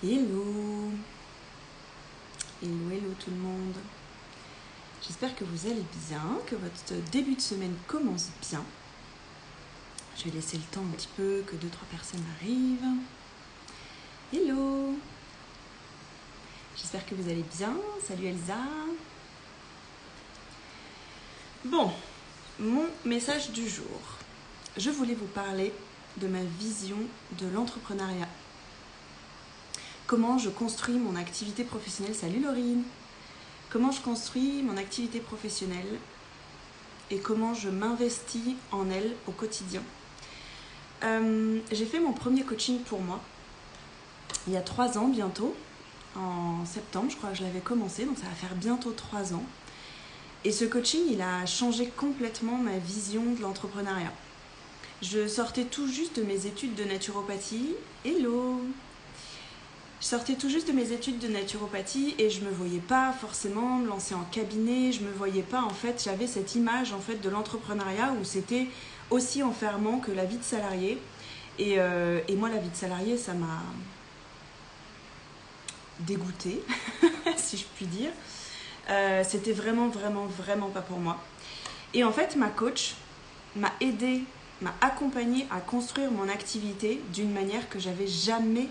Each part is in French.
Hello, hello tout le monde. J'espère que vous allez bien, que votre début de semaine commence bien. Je vais laisser le temps un petit peu que 2-3 personnes arrivent. Hello, j'espère que vous allez bien. Salut Elsa. Bon, mon message du jour. Je voulais vous parler de ma vision de l'entrepreneuriat. Comment je construis mon activité professionnelle. Salut Laurine. Comment je construis mon activité professionnelle et comment je m'investis en elle au quotidien. J'ai fait mon premier coaching pour moi il y a 3 ans bientôt. En septembre, je crois que je l'avais commencé, donc ça va faire bientôt 3 ans. Et ce coaching, il a changé complètement ma vision de l'entrepreneuriat. Je sortais tout juste de mes études de naturopathie. Hello! Je sortais tout juste de mes études de naturopathie et je me voyais pas forcément me lancer en cabinet. Je me voyais pas, en fait, j'avais cette image en fait de l'entrepreneuriat où c'était aussi enfermant que la vie de salarié. Et moi, la vie de salarié, ça m'a dégoûtée, si je puis dire. C'était vraiment pas pour moi. Et en fait, ma coach m'a aidée, m'a accompagnée à construire mon activité d'une manière que j'avais jamais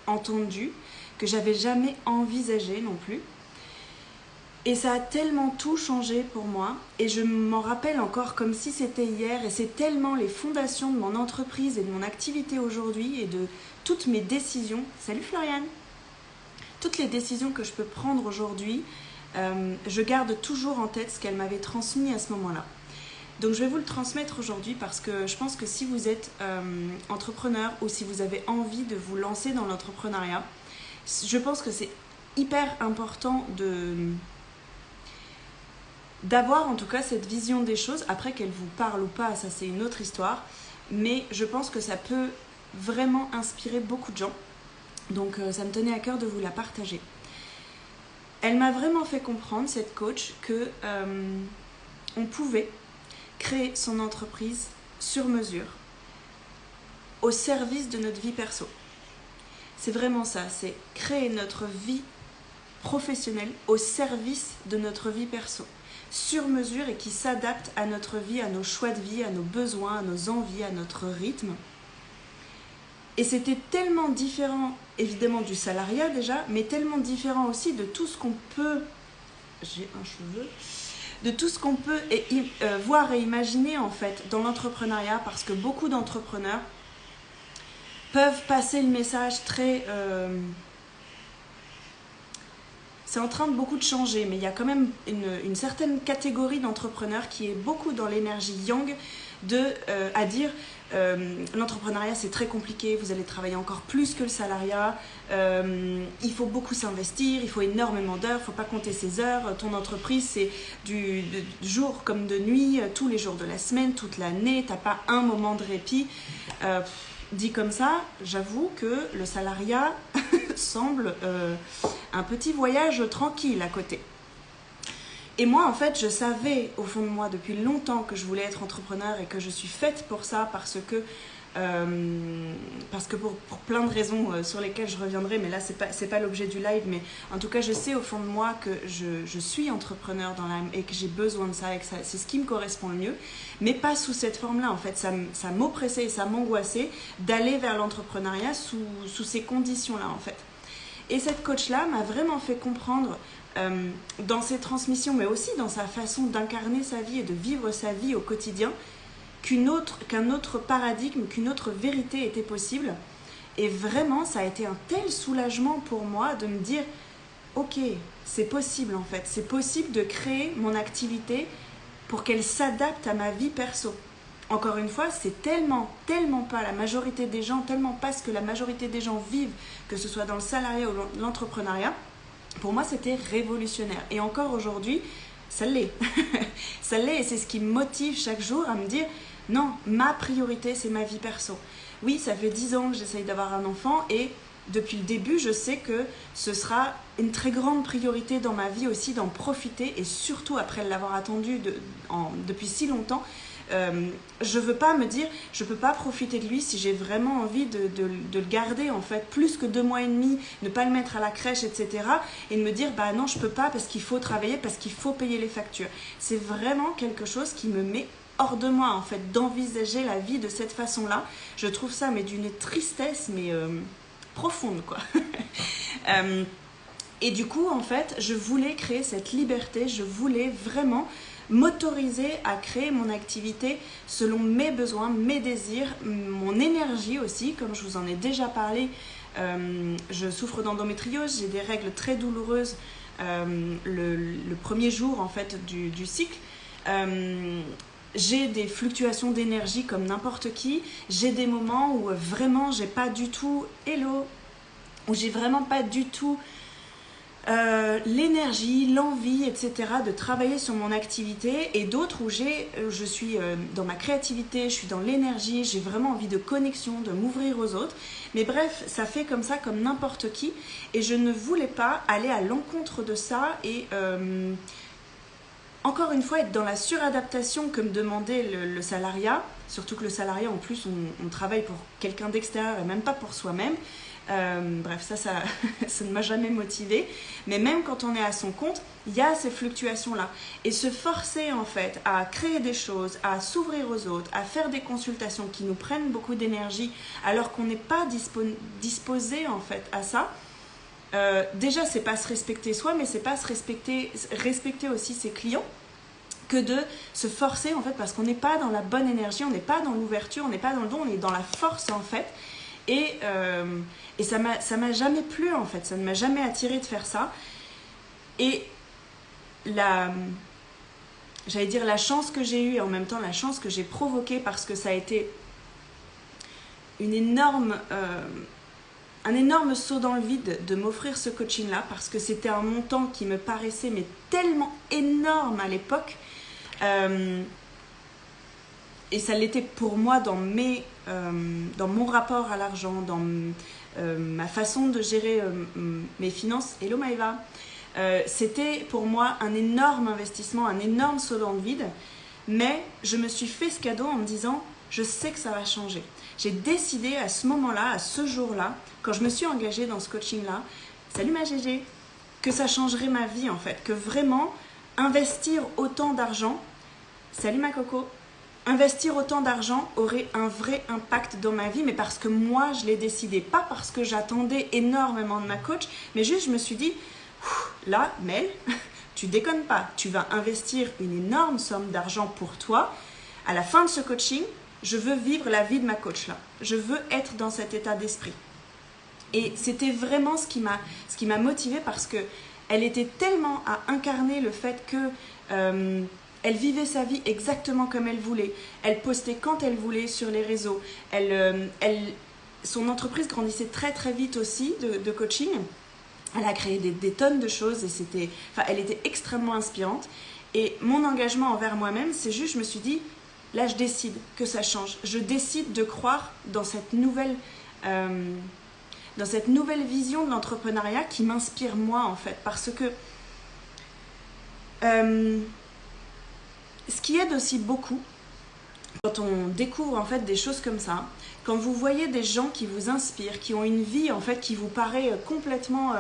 entendue, que j'avais jamais envisagée non plus. Et ça a tellement tout changé pour moi. Et je m'en rappelle encore comme si c'était hier. Et c'est tellement les fondations de mon entreprise et de mon activité aujourd'hui et de toutes mes décisions. Salut Floriane! Toutes les décisions que je peux prendre aujourd'hui, je garde toujours en tête ce qu'elle m'avait transmis à ce moment-là. Donc je vais vous le transmettre aujourd'hui parce que je pense que si vous êtes entrepreneur ou si vous avez envie de vous lancer dans l'entrepreneuriat, je pense que c'est hyper important d'avoir en tout cas cette vision des choses. Après qu'elle vous parle ou pas, ça c'est une autre histoire. Mais je pense que ça peut vraiment inspirer beaucoup de gens. Donc ça me tenait à cœur de vous la partager. Elle m'a vraiment fait comprendre, cette coach, que on pouvait créer son entreprise sur mesure au service de notre vie perso. C'est vraiment ça, c'est créer notre vie professionnelle au service de notre vie perso, sur mesure et qui s'adapte à notre vie, à nos choix de vie, à nos besoins, à nos envies, à notre rythme. Et c'était tellement différent, évidemment, du salariat déjà, mais tellement différent aussi de tout ce qu'on peut... J'ai un cheveu... de tout ce qu'on peut voir et imaginer en fait dans l'entrepreneuriat, parce que beaucoup d'entrepreneurs peuvent passer le message très... c'est en train de beaucoup de changer, mais il y a quand même une certaine catégorie d'entrepreneurs qui est beaucoup dans l'énergie yang à dire l'entrepreneuriat c'est très compliqué, vous allez travailler encore plus que le salariat, il faut beaucoup s'investir, il faut énormément d'heures, il ne faut pas compter ses heures, ton entreprise c'est du jour comme de nuit, tous les jours de la semaine, toute l'année, tu n'as pas un moment de répit. Dit comme ça, j'avoue que le salariat semble un petit voyage tranquille à côté. Et moi, en fait, je savais au fond de moi depuis longtemps que je voulais être entrepreneur et que je suis faite pour ça parce que pour plein de raisons sur lesquelles je reviendrai, mais là, c'est pas l'objet du live, mais en tout cas, je sais au fond de moi que je suis entrepreneur dans l'âme et que j'ai besoin de ça et que c'est ce qui me correspond le mieux, mais pas sous cette forme-là. En fait, ça m'oppressait et ça m'angoissait d'aller vers l'entrepreneuriat sous ces conditions-là, en fait. Et cette coach-là m'a vraiment fait comprendre dans ses transmissions, mais aussi dans sa façon d'incarner sa vie et de vivre sa vie au quotidien, qu'un autre paradigme, qu'une autre vérité était possible. Et vraiment, ça a été un tel soulagement pour moi de me dire « Ok, c'est possible en fait, c'est possible de créer mon activité pour qu'elle s'adapte à ma vie perso. » Encore une fois, c'est tellement pas la majorité des gens, tellement pas ce que la majorité des gens vivent, que ce soit dans le salariat ou l'entrepreneuriat. Pour moi, c'était révolutionnaire. Et encore aujourd'hui, ça l'est. Ça l'est et c'est ce qui me motive chaque jour à me dire « Non, ma priorité, c'est ma vie perso. » Oui, ça fait 10 ans que j'essaye d'avoir un enfant et depuis le début, je sais que ce sera une très grande priorité dans ma vie aussi d'en profiter et surtout après l'avoir attendu depuis si longtemps, Je veux pas me dire, je peux pas profiter de lui si j'ai vraiment envie de le garder en fait, plus que 2 mois et demi, ne pas le mettre à la crèche, etc. Et de me dire, bah non, je peux pas parce qu'il faut travailler, parce qu'il faut payer les factures. C'est vraiment quelque chose qui me met hors de moi en fait, d'envisager la vie de cette façon-là. Je trouve ça mais d'une tristesse, mais profonde quoi. Et du coup, en fait, je voulais créer cette liberté, je voulais vraiment m'autoriser à créer mon activité selon mes besoins, mes désirs, mon énergie aussi, comme je vous en ai déjà parlé. Je souffre d'endométriose, j'ai des règles très douloureuses le premier jour en fait du cycle. J'ai des fluctuations d'énergie comme n'importe qui. J'ai des moments où vraiment j'ai pas du tout, où j'ai vraiment pas du tout l'énergie, l'envie, etc. de travailler sur mon activité, et d'autres où je suis dans ma créativité, je suis dans l'énergie, j'ai vraiment envie de connexion, de m'ouvrir aux autres. Mais bref, ça fait comme ça, comme n'importe qui, et je ne voulais pas aller à l'encontre de ça et encore une fois être dans la suradaptation que me demandait le salariat, surtout que le salariat en plus on travaille pour quelqu'un d'extérieur et même pas pour soi-même. Bref, ça ne m'a jamais motivée. Mais même quand on est à son compte, il y a ces fluctuations-là. Et se forcer en fait à créer des choses, à s'ouvrir aux autres, à faire des consultations qui nous prennent beaucoup d'énergie alors qu'on n'est pas disposé en fait à ça. Déjà, c'est pas se respecter soi, mais c'est pas se respecter aussi ses clients, que de se forcer en fait, parce qu'on n'est pas dans la bonne énergie, on n'est pas dans l'ouverture, on n'est pas dans le don, on est dans la force en fait. Et ça m'a jamais plu en fait, ça ne m'a jamais attiré de faire ça. Et j'allais dire la chance que j'ai eue et en même temps la chance que j'ai provoquée, parce que ça a été un énorme saut dans le vide de m'offrir ce coaching-là, parce que c'était un montant qui me paraissait mais tellement énorme à l'époque. Et ça l'était pour moi dans mon rapport à l'argent, dans ma façon de gérer mes finances. Hello Maëva. C'était pour moi un énorme investissement, un énorme saut dans le vide. Mais je me suis fait ce cadeau en me disant, je sais que ça va changer. J'ai décidé à ce moment-là, à ce jour-là, quand je me suis engagée dans ce coaching-là, salut ma Gégé, que ça changerait ma vie en fait, que vraiment investir autant d'argent, salut ma Coco, investir autant d'argent aurait un vrai impact dans ma vie, mais parce que moi je l'ai décidé, pas parce que j'attendais énormément de ma coach, mais juste je me suis dit, là Mel, tu déconnes pas, tu vas investir une énorme somme d'argent pour toi. À la fin de ce coaching, je veux vivre la vie de ma coach là, je veux être dans cet état d'esprit. Et c'était vraiment ce qui m'a motivée, parce que elle était tellement à incarner le fait que elle vivait sa vie exactement comme elle voulait. Elle postait quand elle voulait sur les réseaux. Son entreprise grandissait très très vite aussi de coaching. Elle a créé des tonnes de choses et elle était extrêmement inspirante. Et mon engagement envers moi-même, c'est juste, je me suis dit, là je décide que ça change. Je décide de croire dans cette nouvelle vision de l'entrepreneuriat qui m'inspire moi en fait. Parce que ce qui aide aussi beaucoup quand on découvre en fait des choses comme ça, quand vous voyez des gens qui vous inspirent, qui ont une vie en fait qui vous paraît complètement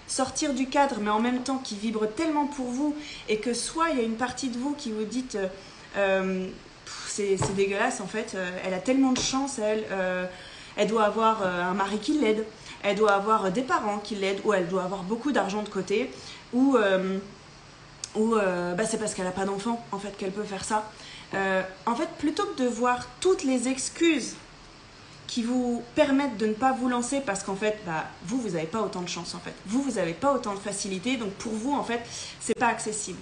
sortir du cadre, mais en même temps qui vibre tellement pour vous, et que soit il y a une partie de vous qui vous dites c'est dégueulasse en fait, elle a tellement de chance, elle doit avoir un mari qui l'aide, elle doit avoir des parents qui l'aident, ou elle doit avoir beaucoup d'argent de côté, ou c'est parce qu'elle n'a pas d'enfant en fait qu'elle peut faire ça. En fait, plutôt que de voir toutes les excuses qui vous permettent de ne pas vous lancer, parce qu'en fait, vous n'avez pas autant de chance en fait. Vous n'avez pas autant de facilité, donc pour vous en fait, c'est pas accessible.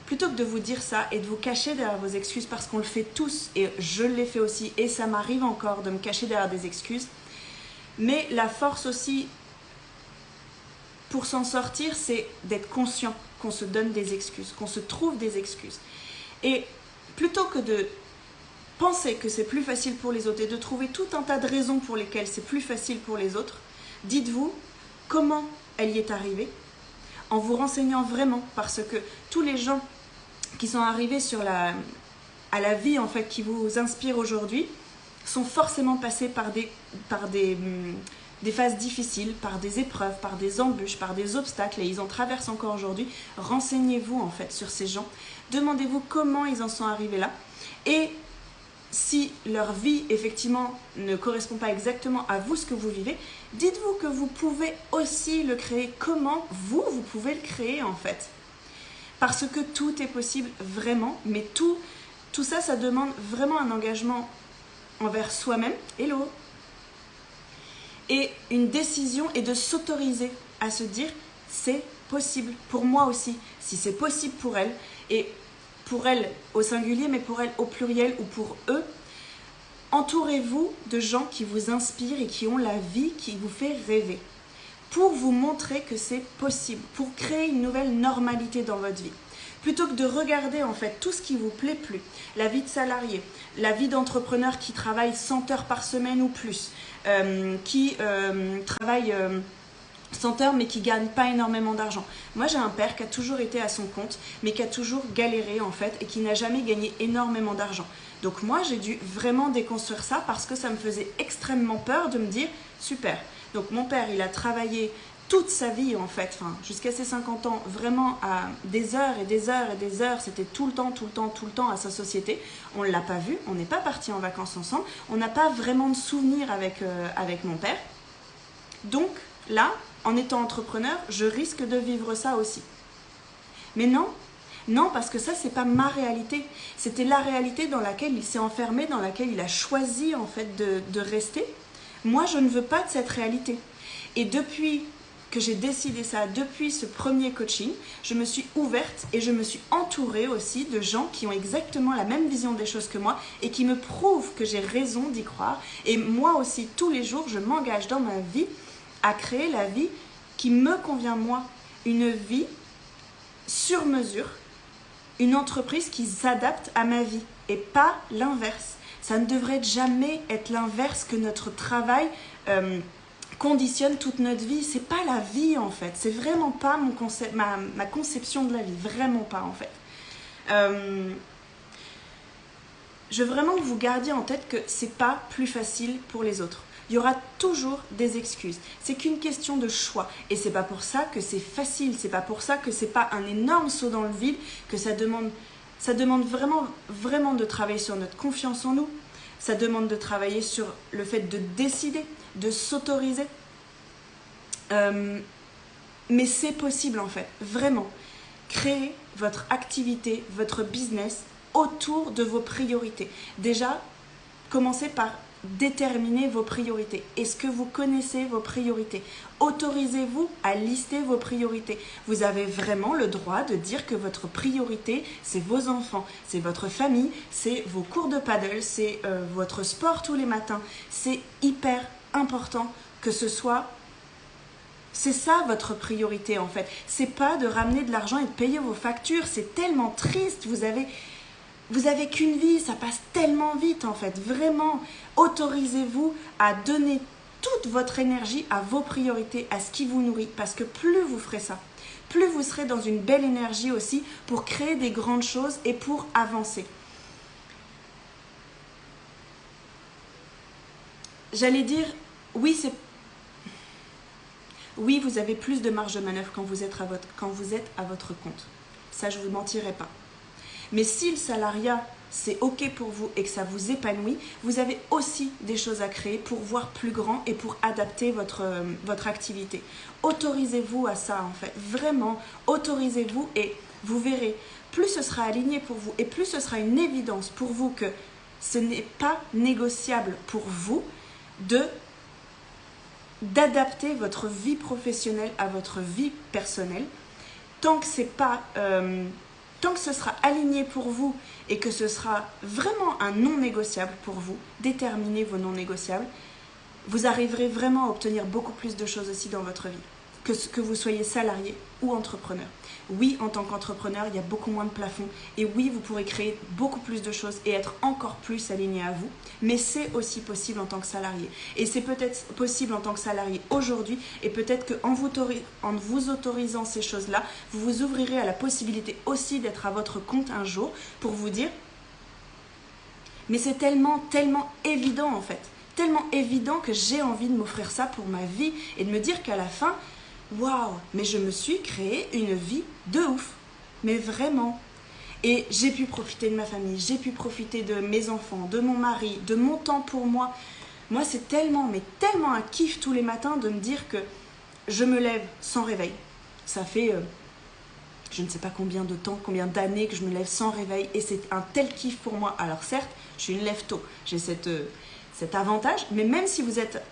Plutôt que de vous dire ça et de vous cacher derrière vos excuses, parce qu'on le fait tous, et je l'ai fait aussi, et ça m'arrive encore de me cacher derrière des excuses. Mais la force aussi pour s'en sortir, c'est d'être conscient qu'on se donne des excuses, qu'on se trouve des excuses. Et plutôt que de penser que c'est plus facile pour les autres et de trouver tout un tas de raisons pour lesquelles c'est plus facile pour les autres, dites-vous comment elle y est arrivée, en vous renseignant vraiment, parce que tous les gens qui sont arrivés sur à la vie en fait qui vous inspire aujourd'hui sont forcément passés par des phases difficiles, par des épreuves, par des embûches, par des obstacles, et ils en traversent encore aujourd'hui. Renseignez-vous en fait sur ces gens, demandez-vous comment ils en sont arrivés là, et si leur vie effectivement ne correspond pas exactement à vous, ce que vous vivez, dites-vous que vous pouvez aussi le créer. Comment vous pouvez le créer en fait, parce que tout est possible vraiment, mais tout ça, ça demande vraiment un engagement envers soi-même, hello, et une décision, et de s'autoriser à se dire c'est possible pour moi aussi. Si c'est possible pour elle, et pour elle au singulier, mais pour elle au pluriel, ou pour eux, entourez-vous de gens qui vous inspirent et qui ont la vie qui vous fait rêver, pour vous montrer que c'est possible, pour créer une nouvelle normalité dans votre vie. Plutôt que de regarder en fait tout ce qui vous plaît plus, la vie de salarié, la vie d'entrepreneur qui travaille 100 heures par semaine ou plus, qui travaille 100 heures mais qui ne gagne pas énormément d'argent. Moi j'ai un père qui a toujours été à son compte, mais qui a toujours galéré en fait, et qui n'a jamais gagné énormément d'argent. Donc moi j'ai dû vraiment déconstruire ça, parce que ça me faisait extrêmement peur de me dire super. Donc mon père, il a travaillé toute sa vie en fait, jusqu'à ses 50 ans, vraiment à des heures et des heures et des heures, c'était tout le temps à sa société. On ne l'a pas vu, on n'est pas partis en vacances ensemble, on n'a pas vraiment de souvenirs avec mon père. Donc là, en étant entrepreneur, je risque de vivre ça aussi. Mais non, parce que ça, c'est pas ma réalité. C'était la réalité dans laquelle il s'est enfermé, dans laquelle il a choisi en fait de rester. Moi, je ne veux pas de cette réalité. Et depuis que j'ai décidé ça, depuis ce premier coaching, je me suis ouverte et je me suis entourée aussi de gens qui ont exactement la même vision des choses que moi et qui me prouvent que j'ai raison d'y croire. Et moi aussi, tous les jours, je m'engage dans ma vie à créer la vie qui me convient moi. Une vie sur mesure, une entreprise qui s'adapte à ma vie et pas l'inverse. Ça ne devrait jamais être l'inverse, que notre travail conditionne toute notre vie. C'est pas la vie en fait, c'est vraiment pas ma conception de la vie, vraiment pas en fait. Je veux vraiment que vous gardiez en tête que c'est pas plus facile pour les autres. Il y aura toujours des excuses. C'est qu'une question de choix. Et c'est pas pour ça que c'est facile. C'est pas pour ça que c'est pas un énorme saut dans le vide, que ça demande vraiment, vraiment de travailler sur notre confiance en nous. Ça demande de travailler sur le fait de décider, de s'autoriser. Mais c'est possible en fait, vraiment. Créez votre activité, votre business autour de vos priorités. Déjà, commencez par déterminer vos priorités. Est-ce que vous connaissez vos priorités? Autorisez-vous à lister vos priorités. Vous avez vraiment le droit de dire que votre priorité, c'est vos enfants, c'est votre famille, c'est vos cours de paddle, c'est votre sport tous les matins. C'est hyper important que ce soit... C'est ça votre priorité en fait. C'est pas de ramener de l'argent et de payer vos factures. C'est tellement triste. Vous avez qu'une vie, ça passe tellement vite en fait. Vraiment, autorisez-vous à donner toute votre énergie à vos priorités, à ce qui vous nourrit. Parce que plus vous ferez ça, plus vous serez dans une belle énergie aussi pour créer des grandes choses et pour avancer. J'allais dire, oui, vous avez plus de marge de manœuvre quand vous êtes à votre compte. Ça, je ne vous mentirai pas. Mais si le salariat, c'est OK pour vous et que ça vous épanouit, vous avez aussi des choses à créer pour voir plus grand et pour adapter votre activité. Autorisez-vous à ça, en fait. Vraiment, autorisez-vous et vous verrez, plus ce sera aligné pour vous et plus ce sera une évidence pour vous que ce n'est pas négociable pour vous d'adapter votre vie professionnelle à votre vie personnelle. Tant que ce sera aligné pour vous et que ce sera vraiment un non négociable pour vous, déterminez vos non négociables, vous arriverez vraiment à obtenir beaucoup plus de choses aussi dans votre vie, que vous soyez salarié ou entrepreneur. Oui, en tant qu'entrepreneur, il y a beaucoup moins de plafond et oui, vous pourrez créer beaucoup plus de choses et être encore plus aligné à vous, mais c'est aussi possible en tant que salarié. Et c'est peut-être possible en tant que salarié aujourd'hui et peut-être qu'en vous autorisant ces choses-là, vous vous ouvrirez à la possibilité aussi d'être à votre compte un jour pour vous dire Mais c'est tellement, tellement évident en fait. Tellement évident que j'ai envie de m'offrir ça pour ma vie et de me dire qu'à la fin, waouh, mais je me suis créé une vie de ouf. Mais vraiment. Et j'ai pu profiter de ma famille, j'ai pu profiter de mes enfants, de mon mari, de mon temps pour moi. Moi, c'est tellement, mais tellement un kiff tous les matins de me dire que je me lève sans réveil. Ça fait je ne sais pas combien de temps, combien d'années que je me lève sans réveil et c'est un tel kiff pour moi. Alors certes, je suis une lève tôt, j'ai cet avantage, mais même si vous êtes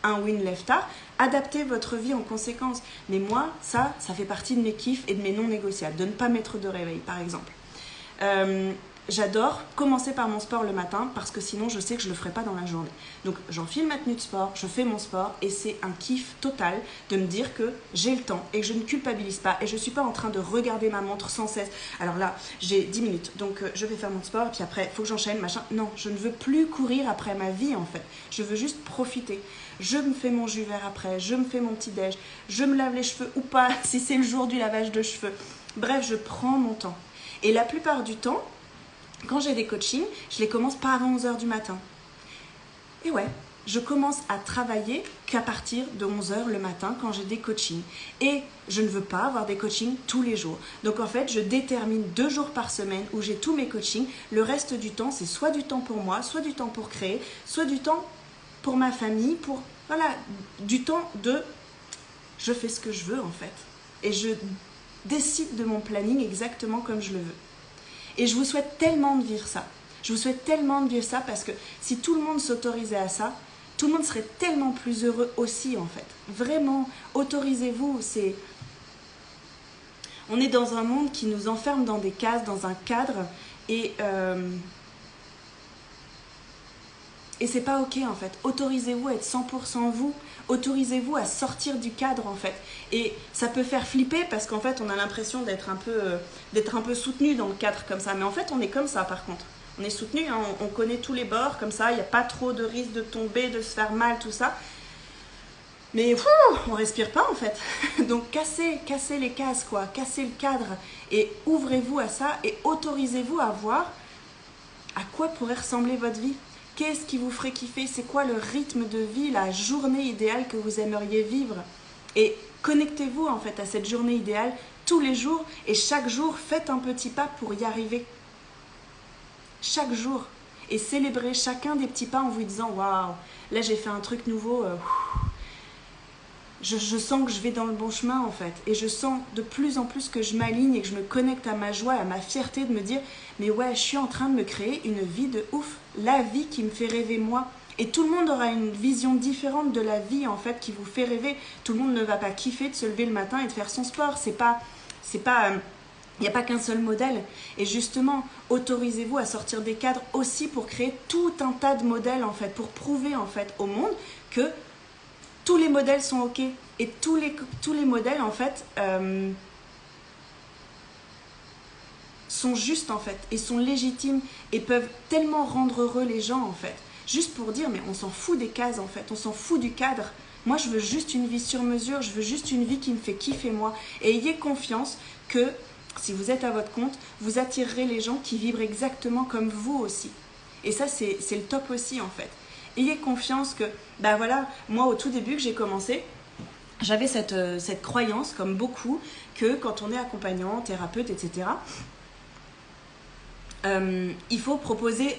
un ou une lève tard, adaptez votre vie en conséquence. Mais moi, ça fait partie de mes kiffs et de mes non négociables, de ne pas mettre de réveil par exemple. J'adore commencer par mon sport le matin parce que sinon je sais que je ne le ferai pas dans la journée. Donc j'enfile ma tenue de sport, je fais mon sport et c'est un kiff total de me dire que j'ai le temps et que je ne culpabilise pas et je ne suis pas en train de regarder ma montre sans cesse. Alors là, j'ai 10 minutes, donc je vais faire mon sport et puis après, il faut que j'enchaîne, machin. Non, je ne veux plus courir après ma vie en fait. Je veux juste profiter. Je me fais mon jus vert après, je me fais mon petit déj, je me lave les cheveux ou pas si c'est le jour du lavage de cheveux. Bref, je prends mon temps. Et la plupart du temps, quand j'ai des coachings, je les commence pas avant 11h du matin. Et ouais, je commence à travailler qu'à partir de 11h le matin quand j'ai des coachings. Et je ne veux pas avoir des coachings tous les jours. Donc en fait, je détermine 2 jours par semaine où j'ai tous mes coachings. Le reste du temps, c'est soit du temps pour moi, soit du temps pour créer, soit du temps pour ma famille, pour voilà, du temps de je fais ce que je veux en fait. Et je décide de mon planning exactement comme je le veux. Et je vous souhaite tellement de vivre ça. Je vous souhaite tellement de vivre ça parce que si tout le monde s'autorisait à ça, tout le monde serait tellement plus heureux aussi en fait. Vraiment, autorisez-vous. On est dans un monde qui nous enferme dans des cases, dans un cadre et c'est pas ok en fait. Autorisez-vous à être 100% vous. Autorisez-vous à sortir du cadre en fait. Et ça peut faire flipper parce qu'en fait on a l'impression d'être un peu soutenu dans le cadre comme ça. Mais en fait on est comme ça par contre. On est soutenu, hein, on connaît tous les bords comme ça. Il n'y a pas trop de risque de tomber, de se faire mal, tout ça. Mais on respire pas en fait. Donc cassez les cases quoi. Cassez le cadre et ouvrez-vous à ça et autorisez-vous à voir à quoi pourrait ressembler votre vie. Qu'est-ce qui vous ferait kiffer? C'est quoi le rythme de vie, la journée idéale que vous aimeriez vivre? Et connectez-vous en fait à cette journée idéale tous les jours et chaque jour, faites un petit pas pour y arriver. Chaque jour. Et célébrez chacun des petits pas en vous disant « Waouh, là j'ai fait un truc nouveau, je sens que je vais dans le bon chemin en fait. Et je sens de plus en plus que je m'aligne et que je me connecte à ma joie, à ma fierté de me dire « Mais ouais, je suis en train de me créer une vie de ouf. La vie qui me fait rêver moi. » Et tout le monde aura une vision différente de la vie en fait qui vous fait rêver. Tout le monde ne va pas kiffer de se lever le matin et de faire son sport. Il n'y a pas qu'un seul modèle. Et justement, autorisez-vous à sortir des cadres aussi pour créer tout un tas de modèles en fait, pour prouver en fait au monde que tous les modèles sont ok. Et tous les modèles en fait sont justes en fait et sont légitimes et peuvent tellement rendre heureux les gens en fait. Juste pour dire mais on s'en fout des cases en fait, on s'en fout du cadre. Moi je veux juste une vie sur mesure, je veux juste une vie qui me fait kiffer moi. Et ayez confiance que si vous êtes à votre compte, vous attirerez les gens qui vibrent exactement comme vous aussi. Et ça c'est le top aussi en fait. Ayez confiance que, bah voilà, moi au tout début que j'ai commencé, j'avais cette croyance, comme beaucoup, que quand on est accompagnant, thérapeute, etc., il faut proposer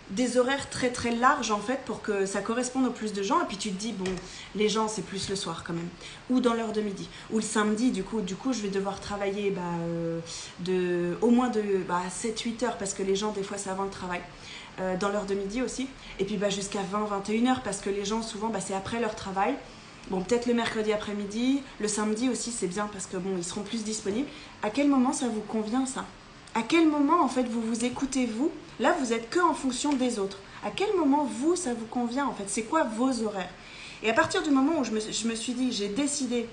des horaires très très larges en fait pour que ça corresponde au plus de gens. Et puis tu te dis, bon, les gens c'est plus le soir quand même, ou dans l'heure de midi, ou le samedi, du coup je vais devoir travailler au moins de 7-8 heures parce que les gens des fois c'est avant le travail. Dans l'heure de midi aussi, et puis jusqu'à 20-21 heures parce que les gens souvent c'est après leur travail. Bon, peut-être le mercredi après-midi, le samedi aussi c'est bien parce que bon, ils seront plus disponibles. À quel moment ça vous convient ça? À quel moment en fait vous vous écoutez vous? Là vous êtes que en fonction des autres. À quel moment vous ça vous convient en fait? C'est quoi vos horaires? Et à partir du moment où je me suis dit, j'ai décidé,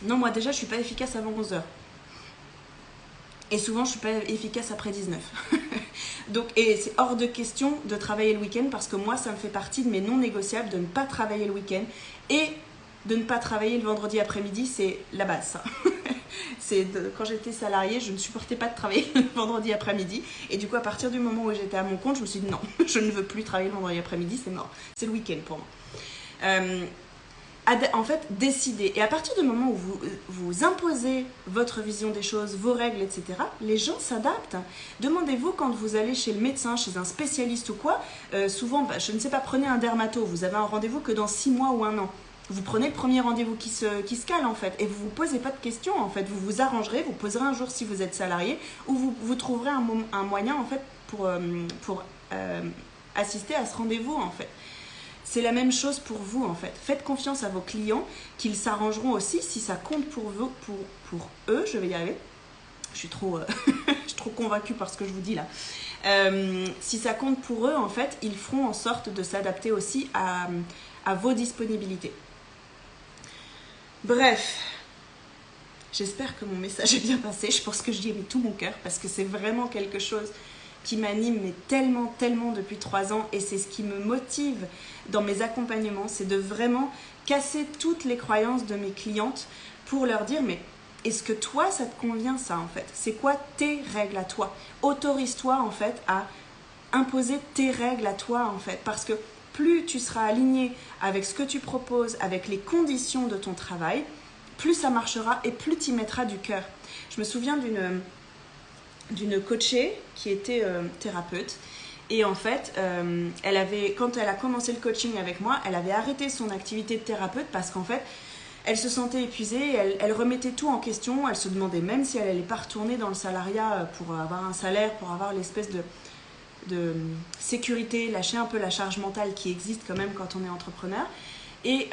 non moi déjà je suis pas efficace avant 11h. Et souvent je suis pas efficace après 19. Donc, et c'est hors de question de travailler le week-end parce que moi ça me fait partie de mes non négociables de ne pas travailler le week-end et de ne pas travailler le vendredi après-midi, c'est la base ça. Quand j'étais salariée, je ne supportais pas de travailler le vendredi après-midi. Et du coup, à partir du moment où j'étais à mon compte, je me suis dit non, je ne veux plus travailler le vendredi après-midi, c'est mort. C'est le week-end pour moi. En fait, décider. Et à partir du moment où vous imposez votre vision des choses, vos règles, etc., les gens s'adaptent. Demandez-vous quand vous allez chez le médecin, chez un spécialiste ou quoi, souvent, je ne sais pas, prenez un dermato, vous avez un rendez-vous que dans 6 mois ou 1 an. Vous prenez le premier rendez-vous qui se cale en fait, et vous ne vous posez pas de questions en fait, vous vous arrangerez, vous poserez un jour si vous êtes salarié, ou vous trouverez un moyen en fait pour assister à ce rendez-vous en fait. C'est la même chose pour vous en fait. Faites confiance à vos clients qu'ils s'arrangeront aussi si ça compte pour vous, pour eux. Je vais y arriver. Je suis trop, je suis trop convaincue par ce que je vous dis là. Si ça compte pour eux en fait, ils feront en sorte de s'adapter aussi à vos disponibilités. Bref, j'espère que mon message est bien passé. Je pense que j'y ai mis tout mon cœur parce que c'est vraiment quelque chose qui m'anime mais tellement, tellement depuis 3 ans, et c'est ce qui me motive dans mes accompagnements, c'est de vraiment casser toutes les croyances de mes clientes pour leur dire mais est-ce que toi ça te convient ça en fait? C'est quoi tes règles à toi? Autorise-toi en fait à imposer tes règles à toi en fait, parce que plus tu seras aligné avec ce que tu proposes, avec les conditions de ton travail, plus ça marchera et plus tu y mettras du cœur. Je me souviens d'une coachée qui était thérapeute, et en fait quand elle a commencé le coaching avec moi, elle avait arrêté son activité de thérapeute parce qu'en fait elle se sentait épuisée, elle remettait tout en question, elle se demandait même si elle n'allait pas retourner dans le salariat pour avoir un salaire, pour avoir l'espèce de sécurité, lâcher un peu la charge mentale qui existe quand même quand on est entrepreneur. Et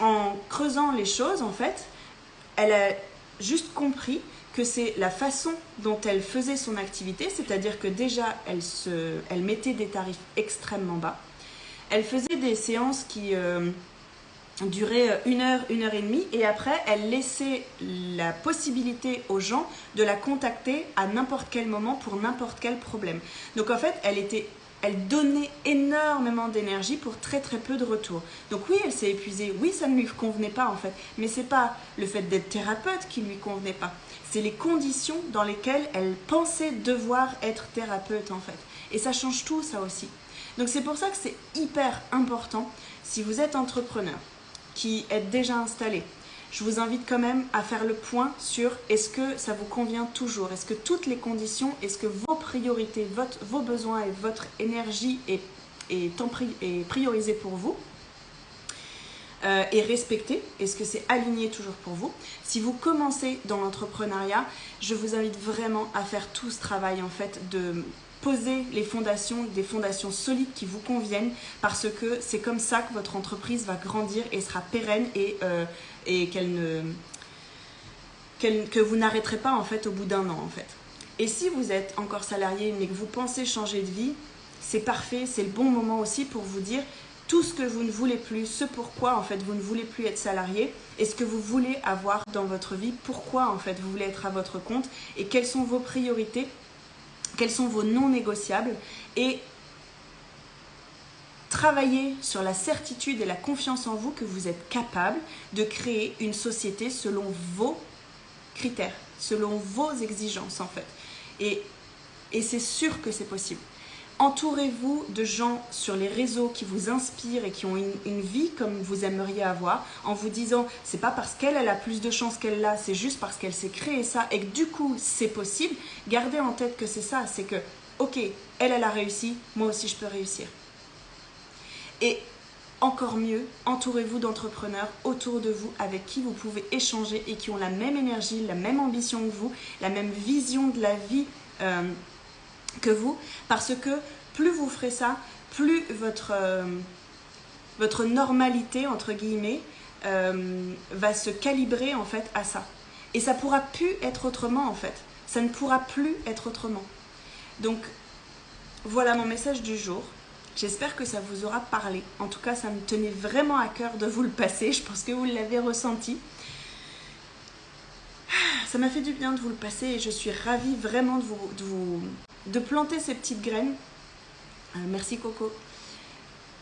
en creusant les choses en fait, elle a juste compris que c'est la façon dont elle faisait son activité, c'est-à-dire que déjà, elle mettait des tarifs extrêmement bas. Elle faisait des séances qui duraient 1 heure, 1 heure et demie, et après, elle laissait la possibilité aux gens de la contacter à n'importe quel moment pour n'importe quel problème. Donc en fait, elle donnait énormément d'énergie pour très très peu de retour. Donc oui, elle s'est épuisée, oui, ça ne lui convenait pas en fait, mais c'est pas le fait d'être thérapeute qui lui convenait pas, c'est les conditions dans lesquelles elle pensait devoir être thérapeute en fait. Et ça change tout ça aussi. Donc c'est pour ça que c'est hyper important, si vous êtes entrepreneur, qui êtes déjà installé, je vous invite quand même à faire le point sur est-ce que ça vous convient toujours, est-ce que toutes les conditions, est-ce que vos priorités, vos besoins et votre énergie est priorisée pour vous et respectée, est-ce que c'est aligné toujours pour vous? Si vous commencez dans l'entrepreneuriat, je vous invite vraiment à faire tout ce travail en fait de poser les fondations, des fondations solides qui vous conviennent, parce que c'est comme ça que votre entreprise va grandir et sera pérenne et que vous n'arrêterez pas en fait au bout d'1 an en fait. Et si vous êtes encore salarié mais que vous pensez changer de vie, c'est parfait, c'est le bon moment aussi pour vous dire tout ce que vous ne voulez plus, ce pourquoi en fait vous ne voulez plus être salarié, et ce que vous voulez avoir dans votre vie, pourquoi en fait vous voulez être à votre compte, et quelles sont vos priorités, quels sont vos non négociables, et travaillez sur la certitude et la confiance en vous que vous êtes capable de créer une société selon vos critères, selon vos exigences en fait. Et c'est sûr que c'est possible. Entourez-vous de gens sur les réseaux qui vous inspirent et qui ont une vie comme vous aimeriez avoir, en vous disant c'est pas parce qu'elle a plus de chance qu'elle l'a, c'est juste parce qu'elle s'est créé ça et que du coup c'est possible. Gardez en tête que c'est ça, c'est que ok, elle a réussi, moi aussi je peux réussir. Et encore mieux, entourez-vous d'entrepreneurs autour de vous avec qui vous pouvez échanger et qui ont la même énergie, la même ambition que vous, la même vision de la vie que vous, parce que plus vous ferez ça, plus votre normalité, entre guillemets, va se calibrer en fait à ça. Et ça ne pourra plus être autrement en fait. Ça ne pourra plus être autrement. Donc, voilà mon message du jour. J'espère que ça vous aura parlé. En tout cas, ça me tenait vraiment à cœur de vous le passer. Je pense que vous l'avez ressenti. Ça m'a fait du bien de vous le passer et je suis ravie vraiment de planter ces petites graines. Merci Coco.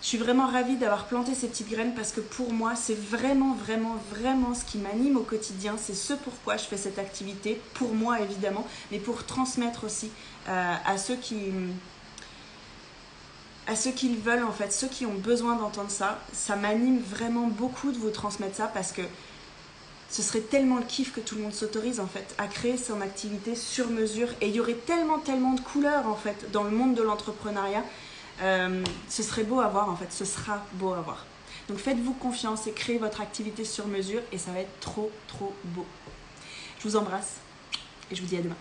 Je suis vraiment ravie d'avoir planté ces petites graines parce que pour moi, c'est vraiment, vraiment, vraiment ce qui m'anime au quotidien. C'est ce pourquoi je fais cette activité, pour moi évidemment, mais pour transmettre aussi à ceux qui le veulent en fait, ceux qui ont besoin d'entendre ça. Ça m'anime vraiment beaucoup de vous transmettre ça parce que ce serait tellement le kiff que tout le monde s'autorise en fait à créer son activité sur mesure. Et il y aurait tellement de couleurs en fait dans le monde de l'entrepreneuriat. Ce serait beau à voir en fait, ce sera beau à voir. Donc faites-vous confiance et créez votre activité sur mesure et ça va être trop beau. Je vous embrasse et je vous dis à demain.